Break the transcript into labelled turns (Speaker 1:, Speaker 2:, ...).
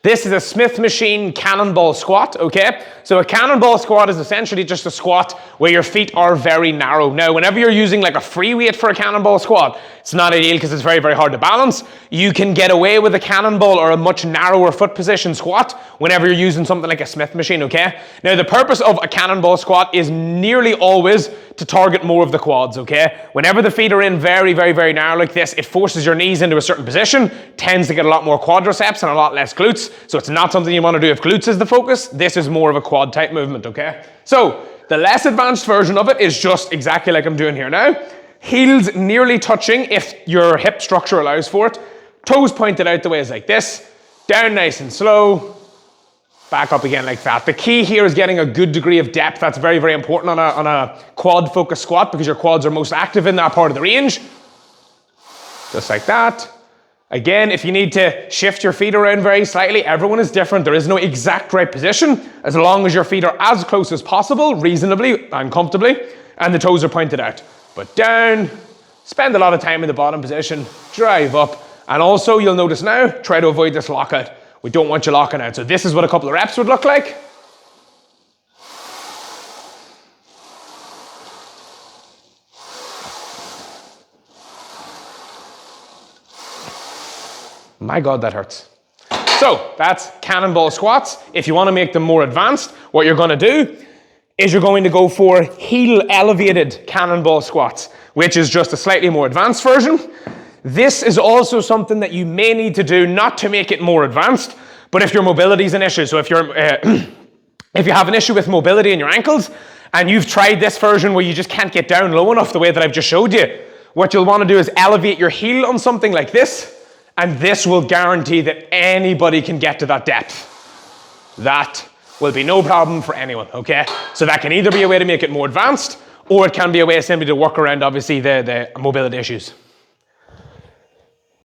Speaker 1: This is a Smith machine cannonball squat, okay? So a cannonball squat is essentially just a squat where your feet are very narrow. Now, whenever you're using like a free weight for a cannonball squat, it's not ideal because it's very, very hard to balance. You can get away with a cannonball or a much narrower foot position squat whenever you're using something like a Smith machine, okay? Now, the purpose of a cannonball squat is nearly always to target more of the quads, okay? Whenever the feet are in very, very, very narrow like this, it forces your knees into a certain position, tends to get a lot more quadriceps and a lot less glutes. So it's not something you want to do if glutes is the focus. This is more of a quad type movement, okay? So the less advanced version of it is just exactly like I'm doing here now. Heels nearly touching if your hip structure allows for it. Toes pointed out the ways like this. Down nice and slow. Back up again like that. The key here is getting a good degree of depth. That's very, very important on a quad focused squat because your quads are most active in that part of the range. Just like that. Again, if you need to shift your feet around very slightly, everyone is different. There is no exact right position, as long as your feet are as close as possible, reasonably and comfortably, and the toes are pointed out. But down, spend a lot of time in the bottom position, drive up, and also you'll notice now, try to avoid this lockout. We don't want you locking out. So this is what a couple of reps would look like. My God, that hurts. So that's cannonball squats. If you want to make them more advanced, what you're going to do is you're going to go for heel elevated cannonball squats, which is just a slightly more advanced version. This is also something that you may need to do, not to make it more advanced, but if your mobility is an issue. So if you're, if you have an issue with mobility in your ankles and you've tried this version where you just can't get down low enough the way that I've just showed you, what you'll want to do is elevate your heel on something like this. And this will guarantee that anybody can get to that depth. That will be no problem for anyone, okay? So that can either be a way to make it more advanced, or it can be a way simply to work around, obviously, the mobility issues.